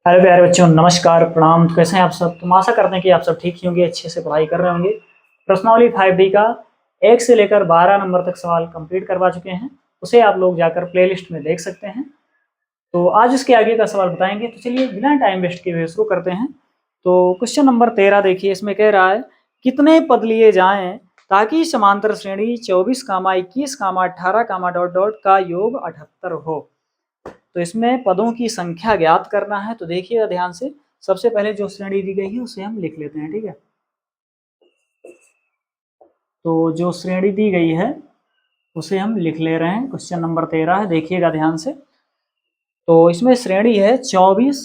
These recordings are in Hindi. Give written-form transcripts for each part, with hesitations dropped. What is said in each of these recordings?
हेलो प्यारे बच्चों, नमस्कार, प्रणाम। तो कैसे हैं आप सब? तुम आशा करते हैं कि आप सब ठीक ही होंगे, अच्छे से पढ़ाई कर रहे होंगे। प्रश्नावली 5D का 1 से लेकर 12 नंबर तक सवाल कंप्लीट करवा चुके हैं। उसे आप लोग जाकर प्लेलिस्ट में देख सकते हैं। तो आज उसके आगे का सवाल बताएंगे। तो चलिए बिना टाइम वेस्ट किए हुए शुरू करते हैं। तो क्वेश्चन नंबर 13 देखिए, इसमें कह रहा है कितने पद लिए जाएं ताकि समांतर श्रेणी 24 कामा 21 कामा 18 कामा डॉट डॉट का योग 78 हो। तो इसमें पदों की संख्या ज्ञात करना है। तो देखिएगा ध्यान से, सबसे पहले जो श्रेणी दी गई है उसे हम लिख लेते हैं, ठीक है। तो जो श्रेणी दी गई है उसे हम लिख ले रहे हैं। क्वेश्चन नंबर 13 है, देखिएगा ध्यान से। तो इसमें श्रेणी है 24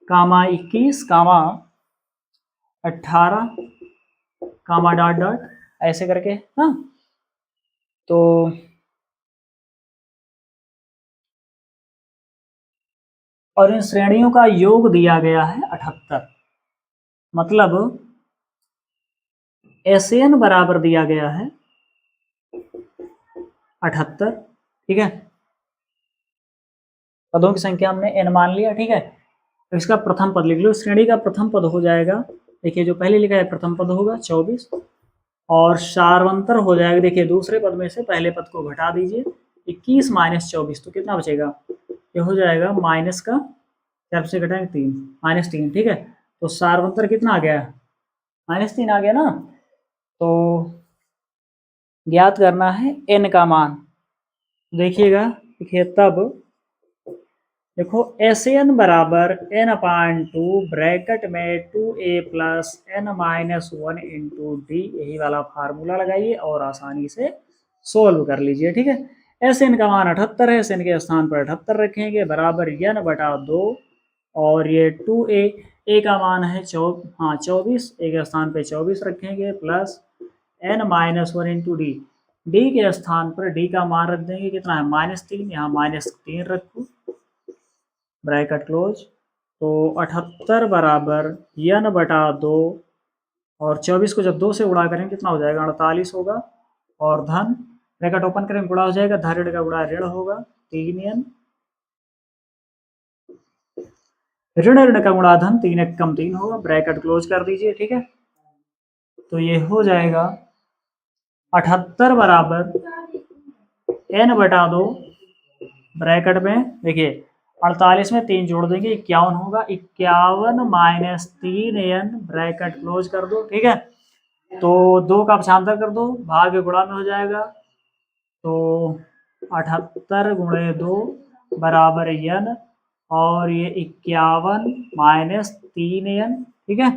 कामा 21 कामा 18 कामा डॉट डॉट ऐसे करके। हाँ, तो और इन श्रेणियों का योग दिया गया है 78। मतलब SN बराबर दिया गया है 78, ठीक है। पदों की संख्या हमने n मान लिया, ठीक है। तो इसका प्रथम पद लिख लो। श्रेणी का प्रथम पद हो जाएगा, देखिए जो पहले लिखा है प्रथम पद होगा 24, और सार्वंतर हो जाएगा। देखिए दूसरे पद में से पहले पद को घटा दीजिए, 21 माइनस 24 तो कितना बचेगा? ये हो जाएगा माइनस का, चार से घटाएंगे 3, -3, ठीक है। तो सार्वंतर कितना आ गया? -3 आ गया ना। तो ज्ञात करना है n का मान। देखिएगा, देखिए तब देखो SN बराबर n/2 ब्रैकेट में 2a plus n minus 1 into D, यही वाला फार्मूला लगाइए और आसानी से सोल्व कर लीजिए, ठीक है। SN का मान 78 है, SN के स्थान पर 78 रखेंगे, बराबर n/2, और ये 2a, a का मान है 24, a के स्थान पे 24 रखेंगे, plus n minus 1 into D, D के स्थान पर d का मान रख देंगे, कितना है? -3, यहाँ -3 रखो, ब्रैकेट क्लोज। तो 78 बराबर n/2, और 24 को जब 2 से गुणा करेंगे कितना हो जाएगा? 48 होगा, और धन ब्रैकेट ओपन करेंगे, गुणा हो जाएगा, धन का गुणा ऋण होगा, 3n, ऋण का गुणा धन, 3 1 कम 3 होगा, ब्रैकेट क्लोज कर दीजिए, ठीक है। तो ये हो जाएगा 78 बराबर n/2, ब्रैकेट में देखिए 48 में 3 जोड़ देंगे, 51 होगा, 51 माइनस 3n, ब्रैकेट क्लोज कर दो, ठीक है। तो 2 का पक्षांतर कर दो, भाग गुणा में हो जाएगा। तो 78 गुणे 2 बराबर n, और ये 51 माइनस 3n, ठीक है।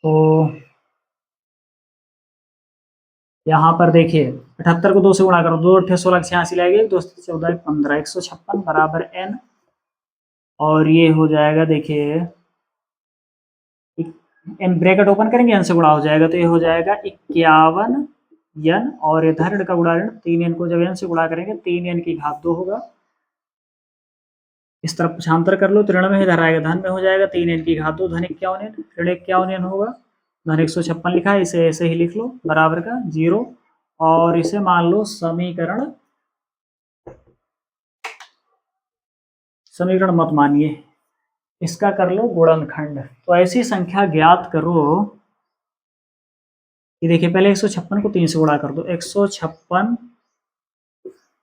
तो यहाँ पर देखिए 78 को 2 से गुणा करो, 2 8 16 86 लाएंगे, 2 14 15, 156 बराबर n, और ये हो जाएगा, देखिए एन ब्रैकेट ओपन करेंगे, एन से गुणा हो जाएगा, तो ये हो जाएगा 51 n, और इधर ऋण का गुणा ऋण, 3n को जब n से गुणा करेंगे 3n की घात 2 होगा। इस तरफ पक्षांतर कर लो तो ऋण में इधर आएगा, धन में हो जाएगा, 3n की घात 2, धन 51n, ऋण 51n होगा, धन 156 लिखा है, इसे ऐसे ही लिख लो, बराबर का 0, और इसे मान लो समीकरण मत मानिए, इसका कर लो गुणनखंड। तो ऐसी संख्या ज्ञात करो कि देखिए पहले 156 को 3 से गुणा कर दो, 156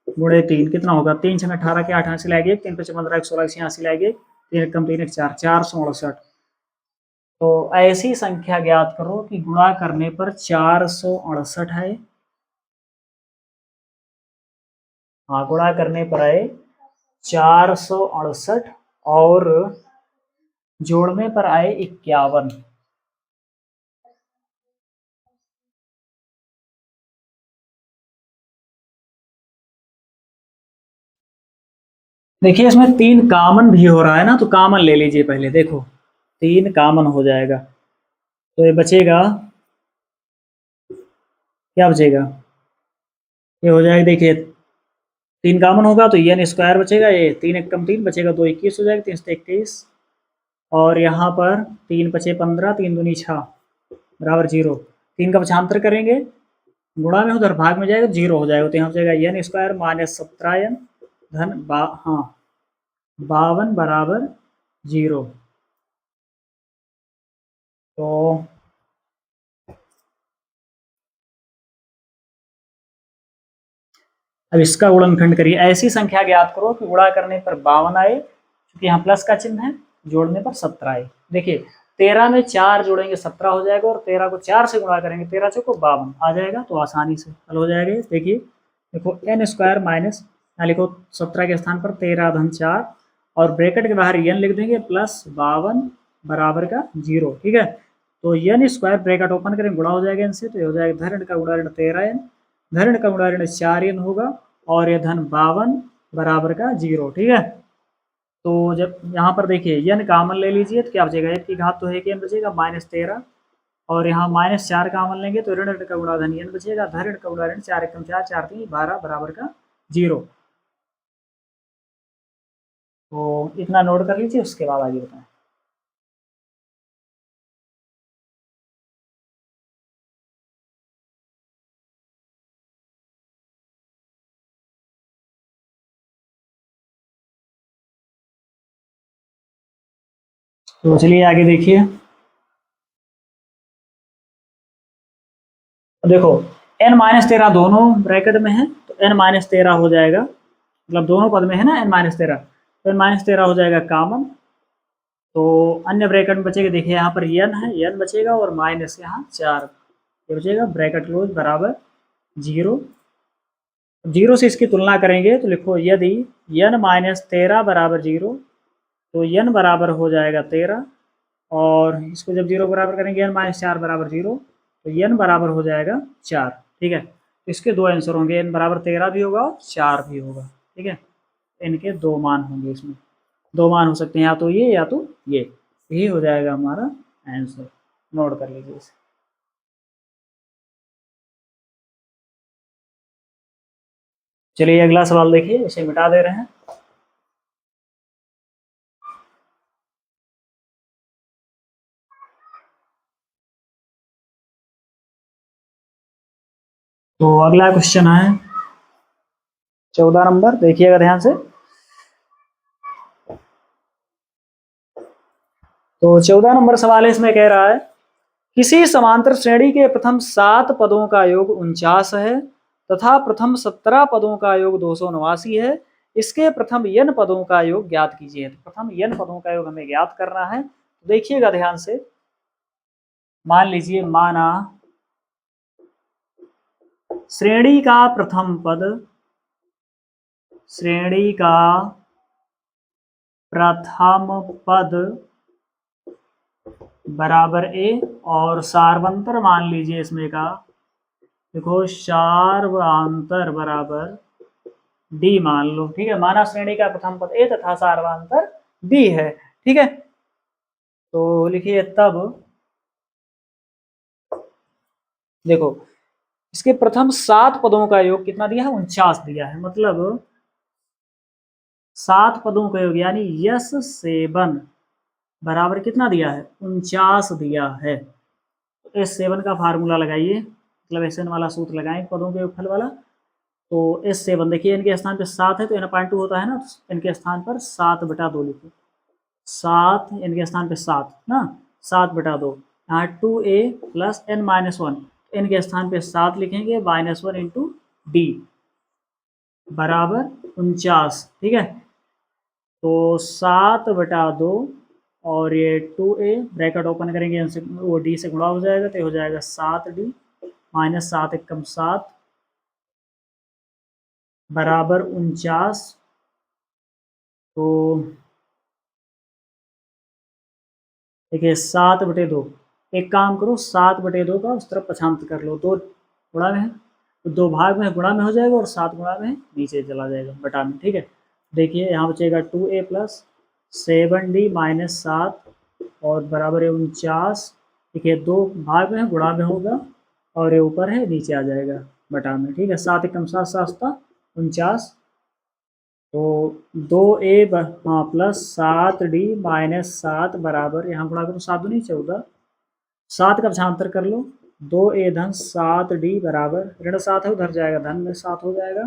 गुणे 3 कितना होगा? 3 6 18 के 8 से लाएंगे, 3 5 15 16 86 लाएंगे, 3 कम 3 4, 468। तो ऐसी संख्या ज्ञात करो कि गुणा करने पर 468 है। हाँ, गुणा करने पर आए 468, और जोड़ने पर आए 51। देखिए इसमें 3 कॉमन भी हो रहा है ना, तो कॉमन ले लीजिए पहले, देखो 3 कॉमन हो जाएगा, तो ये बचेगा, क्या बचेगा? ये हो जाएगा, देखिए 3 कॉमन होगा तो n स्क्वायर बचेगा, ये 3 1 कम 3 बचेगा, 2 21 हो जाएगा, 3 से 21, और यहाँ पर 3 5 15, 3 दूनी 6 बराबर 0, 3 का पक्षांतर करेंगे गुणा में उधर भाग में जाएगा 0 हो जाएगा, तो यहाँ हो जाएगा एन स्क्वायर माइनस 17 एन धन 52 बराबर 0। तो अब इसका गुणनखंड करिए, ऐसी संख्या ज्ञात करो कि गुणा करने पर 52 आए, क्योंकि यहाँ प्लस का चिन्ह है, जोड़ने पर 17 आए। देखिए 13 में 4 जोड़ेंगे 17 हो जाएगा, और 13 को 4 से गुणा करेंगे 13 चौको 52 आ जाएगा, तो आसानी से हल हो जाएगा। देखिए देखो एन स्क्वायर माइनस, यहाँ लिखो 17 के स्थान पर 13 धन 4, और ब्रैकेट के बाहर एन लिख देंगे प्लस 52 बराबर का 0। ठीक है, तो एन स्क्वायर ब्रैकेट ओपन करेंगे, गुणा हो जाएगा इनसे, तो ये हो जाएगा धन का गुणा ऋण 13 एन, धन का गुणा ऋण 4 एन होगा, और ये धन 52 बराबर का 0। ठीक है, तो जब यहाँ पर देखिए एन कामन ले लीजिए तो क्या बचेगा, एक की घात तो है कि एन बचेगा -13, और यहाँ -4 कामन लेंगे तो ऋण का गुणा धन एन बचेगा, धन का गुणा ऋण 4 एकम 4, 4 3 12 बराबर का 0। तो इतना नोट कर लीजिए, उसके बाद आगे बताएं। तो चलिए आगे देखिए, देखो n-13 दोनों ब्रैकेट में है, तो n-13 हो जाएगा, मतलब दोनों पद में है ना n-13, तो n-13 हो जाएगा कामन। तो अन्य ब्रैकेट में बचेगा, देखिए यहाँ पर n है, n बचेगा, और माइनस यहाँ 4, ये बचेगा ब्रैकेट क्लोज बराबर 0। 0 से इसकी तुलना करेंगे तो लिखो यदि n-13 बराबर 0, तो n बराबर हो जाएगा 13, और इसको जब 0 बराबर करेंगे n-4 बराबर 0, तो n बराबर हो जाएगा 4। ठीक है, तो इसके दो आंसर होंगे, n बराबर 13 भी होगा और 4 भी होगा। ठीक है, इनके दो मान होंगे, इसमें दो मान हो सकते हैं, या तो ये या तो ये, यही हो जाएगा हमारा आंसर। नोट कर लीजिए इसे। चलिए अगला सवाल देखिए, इसे मिटा दे रहे हैं। तो अगला क्वेश्चन है 14 नंबर, देखिएगा ध्यान से। तो 14 नंबर सवाल है, इसमें कह रहा है किसी समांतर श्रेणी के प्रथम 7 पदों का योग 49 है तथा प्रथम 17 पदों का योग 289 है, इसके प्रथम n पदों का योग ज्ञात कीजिए। तो प्रथम n पदों का योग हमें ज्ञात करना है, तो देखिएगा ध्यान से। मान लीजिए, माना श्रेणी का प्रथम पद, श्रेणी का प्रथम पद बराबर a, और सार्वंतर मान लीजिए इसमें का, देखो सार्वांतर बराबर d मान लो। ठीक है, माना श्रेणी का प्रथम पद a तथा सार्वांतर b है। ठीक है, तो लिखिए तब देखो इसके प्रथम 7 पदों का योग कितना दिया है, 49 दिया है, मतलब 7 पदों का योग यानी यस 7 बराबर कितना दिया है, 49 दिया है। तो S7 का फार्मूला लगाइए, मतलब SN वाला सूत्र लगाएं पदों के योगफल वाला। तो S7 देखिए इनके स्थान पे 7 है, तो n/2 होता है ना, तो इनके स्थान पर 7/2 लिखो, 7 इनके स्थान पे 7 ना, 7/2, यहाँ 2a प्लस n-1, इनके स्थान पे 7 लिखेंगे, -1 इंटू डी बराबर 49। ठीक है, तो 7/2, और ये 2a ब्रैकेट ओपन करेंगे, इनसे वो डी से गुणा हो जाएगा, तो हो जाएगा 7d माइनस 7 एकम 7 बराबर 49। तो देखिए 7/2, एक काम करो 7/2 का उस तरफ पछांतर कर लो, 2 गुणा में है तो 2 भाग में गुणा में हो जाएगा, और 7 गुणा में नीचे चला जाएगा बटा में। ठीक है, देखिए यहाँ बचेगा 2a प्लस 7d माइनस 7 और बराबर है 49। देखिए 2 भाग में है, गुणा में होगा, और ये ऊपर है नीचे आ जाएगा बटा में। ठीक है, 7 एकम 7 7 49, तो 2a हाँ प्लस 7d माइनस 7 बराबर, यहाँ गुणा करो 7 दूनी 14, 7 का पक्षांतर कर लो, 2a धन 7d बराबर, ऋण 7 है उधर जाएगा, धन में 7 हो जाएगा।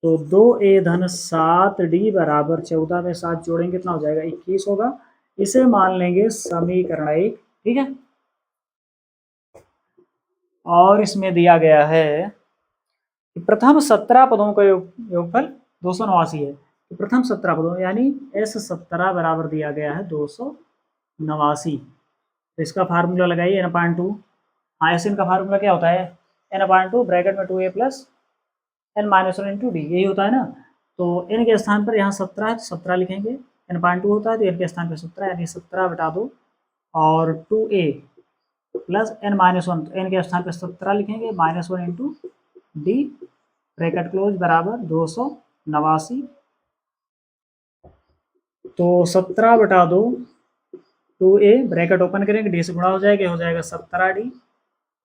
तो 2a धन 7d बराबर 14 में 7 जोड़ेंगे कितना हो जाएगा, 21 होगा। इसे मान लेंगे समीकरण 1, ठीक है। और इसमें दिया गया है कि प्रथम 17 पदों का योगफल 289 है। तो प्रथम 17 पदों यानी S17 बराबर दिया गया है 289। तो इसका फार्मूला लगाइए n/2। हाँ, एस का फार्मूला क्या होता है, n/2 ब्रैकेट में 2a plus n-1 into D, यही होता है ना। तो n के स्थान पर यहाँ 17 है तो 17 लिखेंगे, n/2 होता है तो n के स्थान पर 17 यानी 17 बटा 2 और 2a प्लस n-1, तो n के स्थान पर 17 लिखेंगे, -1 इंटू डी ब्रैकेट क्लोज बराबर 289। तो 17 बटा 2 2a ब्रैकेट ओपन करेंगे, डी से गुणा हो जाएगा, हो जाएगा 17d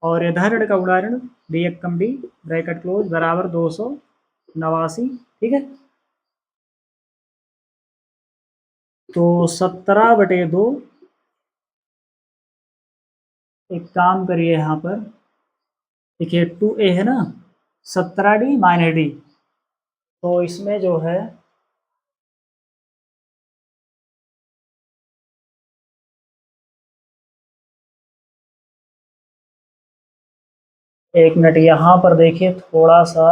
और इधर ऋण का गुणा ऋण, डी एकम डी ब्रैकेट क्लोज बराबर 289, ठीक है। तो 17/2, एक काम करिए यहाँ पर देखिए 2a है ना, 17d माइनस डी, तो इसमें जो है एक मिनट यहाँ पर देखिए थोड़ा सा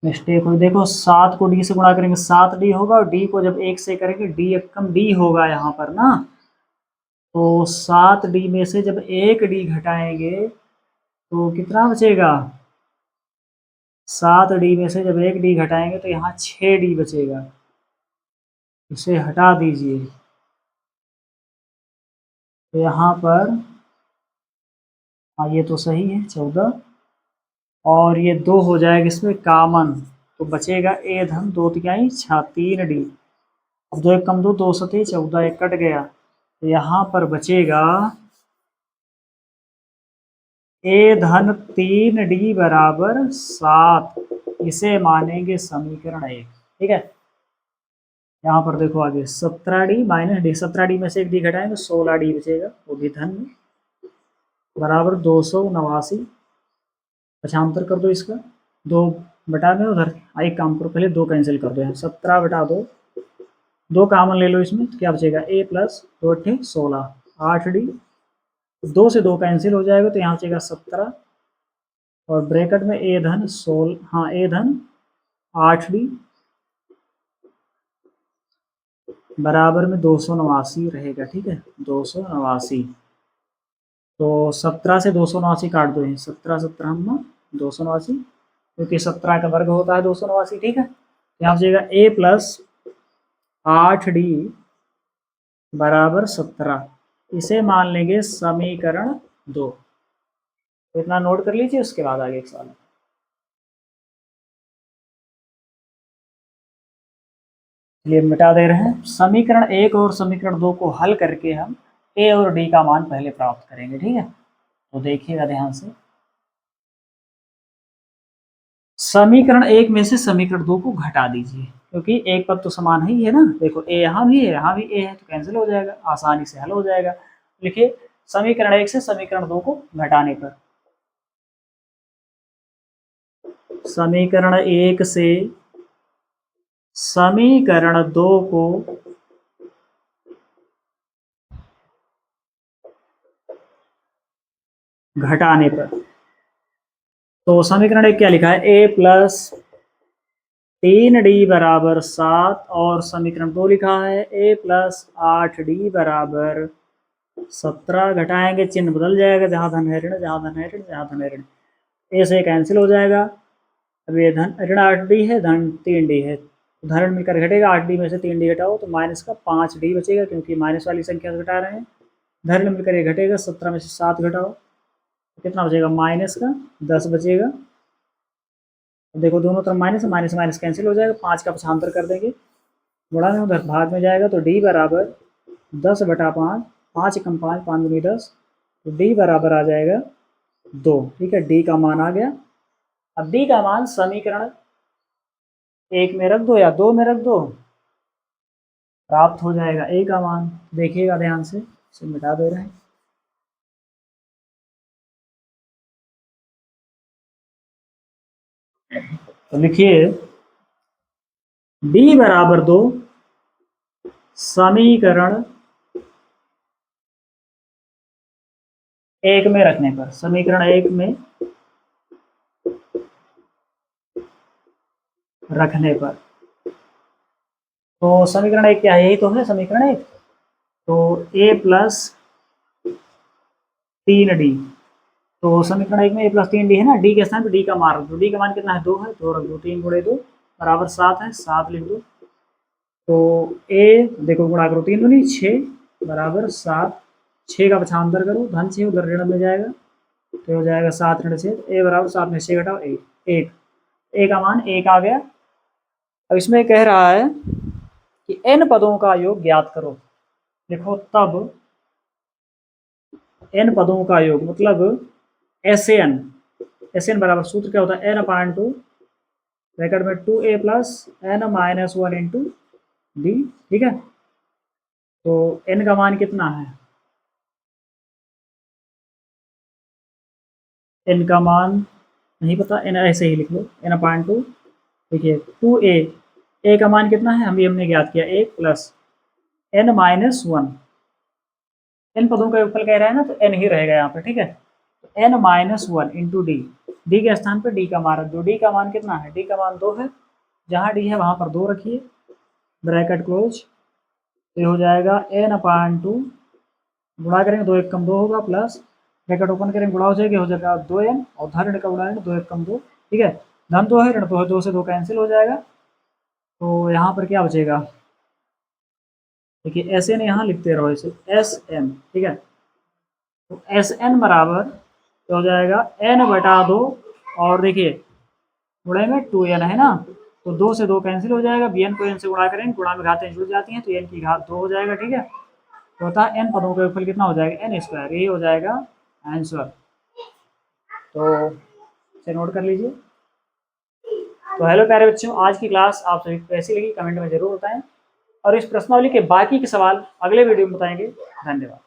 मिस्टेक हुई। देखो 7 को डी से गुणा करेंगे 7d होगा और डी को जब 1 से करेंगे डी एकम डी होगा यहाँ पर ना। तो 7d में से जब 1d घटाएंगे तो कितना बचेगा, 7d में से जब 1d घटाएंगे तो यहाँ 6d बचेगा, इसे हटा दीजिए। तो यहाँ पर हाँ ये तो सही है 14 और ये 2 हो जाएगा इसमें कामन, तो बचेगा a धन 2 तिहाई 3d। अब 2 एक कम 2, 2 सते 14, एक कट गया, तो यहाँ पर बचेगा a धन 3d बराबर 7। इसे मानेंगे समीकरण 1, ठीक है। यहाँ पर देखो आगे 17d माइनस डी, 17d में से एक डी घटाएंगे 16d बचेगा, वो भी धन में बराबर 289। पक्षांतर कर दो इसका, 2 बटा में उधर एक काम करो पहले 2 कैंसिल कर दो, यहाँ 17 बटा 2, 2 कामन ले लो इसमें तो क्या बचेगा a प्लस 2 8 16 8d, 2 से 2 कैंसिल हो जाएगा तो यहाँ बचेगा 17 और ब्रैकेट में a धन 16, हाँ a धन 8d बराबर में 289 रहेगा, ठीक है 289। तो 17 से 289 काट दो, 17 17 हम 289, क्योंकि 17 का वर्ग होता है 289, ठीक है। यहाँ बचेगा a प्लस 8d बराबर 17, इसे मान लेंगे समीकरण 2। तो इतना नोट कर लीजिए, उसके बाद आगे एक सवाल। ये मिटा दे रहे हैं, समीकरण 1 और समीकरण 2 को हल करके हम a और d का मान पहले प्राप्त करेंगे, ठीक है। तो देखिएगा ध्यान से, समीकरण 1 में से समीकरण 2 को घटा दीजिए, क्योंकि एक पद तो समान ही है ना। देखो a यहाँ भी है, यहाँ भी a है, तो कैंसिल हो जाएगा, आसानी से हल हो जाएगा। लिखिए समीकरण 1 से समीकरण 2 को घटाने पर, समीकरण 1 से समीकरण 2 को घटाने पर, तो समीकरण 1 क्या लिखा है, a प्लस 3d बराबर 7 और समीकरण 2 लिखा है a प्लस 8d बराबर 17। घटाएंगे चिन्ह बदल जाएगा, जहाँ धन है ऋण, जहाँ धन है ऋण, जहाँ धन है ऋण, a से कैंसिल हो जाएगा। अब ये धन ऋण 8d है, धन 3d है, उदाहरण मिलकर घटेगा, 8d में से 3d घटाओ तो माइनस का 5d बचेगा, क्योंकि माइनस वाली संख्या से घटा रहे हैं। धन मिलकर ये घटेगा, 17 में से 7 घटाओ तो कितना बचेगा, माइनस का 10 बचेगा। देखो दोनों तरफ माइनस, माइनस माइनस कैंसिल हो जाएगा, 5 का पक्षांतर कर देंगे, गुणा में उधर भाग में जाएगा, तो d बराबर 10 बटा 5, 5 एकम 5, 5 दूनी 10, तो d बराबर आ जाएगा 2, ठीक है। d का मान आ गया। अब d का मान समीकरण 1 में रख दो या 2 में रख दो, प्राप्त हो जाएगा a का मान। देखिएगा ध्यान से, इसे मिटा दे रहे हैं। तो लिखिए d बराबर 2 समीकरण 1 में रखने पर, समीकरण 1 में रखने पर, तो समीकरण 1 क्या है, यही तो है समीकरण 1। तो a प्लस 3d, तो समीकरण 1 में a प्लस 3d है ना, d के स्थान पर d का मान रख दो, d का मान कितना है 2 है, 2 रख दो, 3 गुणे 2 बराबर 7 है, 7 लिख दो। तो a देखो गुणा करो, 3 दूनी 6 बराबर 7, 6 का पक्षांतर करो, धन 6 उधर ऋण में जाएगा, तो हो जाएगा 7 ऋण 6, a बराबर 7 में 6 घटाओ 1, 1, a का मान 1 आ गया। अब इसमें कह रहा है कि n पदों का योग ज्ञात करो। देखो तब n पदों का योग मतलब एन बराबर सूत्र क्या होता है, n अपान टू ब्रैकेट में 2a plus n minus 1 into D, ठीक है। तो n का मान कितना है, n का मान नहीं पता, n ऐसे ही लिख लो, n अपान टू, देखिए 2a का मान कितना है, हमने ज्ञात किया 1 प्लस n माइनस 1, n पदों का योगफल कह रहा है ना, तो n ही रहेगा यहाँ पे, ठीक है। तो n minus 1 into D, D के स्थान पर d का मान रख दो, d का मान कितना है, d का मान 2 है, जहाँ d है वहाँ पर 2 रखिए, ब्रैकेट क्लोज, तो हो जाएगा n अपान टू, गुणा करेंगे 2 1 कम 2 होगा, प्लस ब्रैकेट ओपन करेंगे गुणा हो जाएगा 2n, और धन ऋण का गुणा 2 1 कम 2, ठीक है। धन 2 है, ऋण 2 है, 2 से 2 कैंसिल हो जाएगा, तो यहाँ पर क्या बचेगा, देखिए एस एन यहाँ लिखते रहो इसे, एस एन, ठीक है। तो एस एन बराबर तो हो जाएगा n बटा 2, और देखिए गुणे में 2n है ना, तो 2 से 2 कैंसिल हो जाएगा, bn को n से गुणा करेंगे, गुणा में घातें जुड़ जाती हैं, तो n की घात 2 हो जाएगा, ठीक है। तो होता है n पदों का योगफल कितना हो जाएगा, n स्क्वायर, यही हो जाएगा आंसर। तो इसे नोट कर लीजिए। तो हेलो प्यारे बच्चों, आज की क्लास आप सभी को कैसी लगी कमेंट में जरूर बताएं, और इस प्रश्नावली के बाकी के सवाल अगले वीडियो में बताएंगे। धन्यवाद।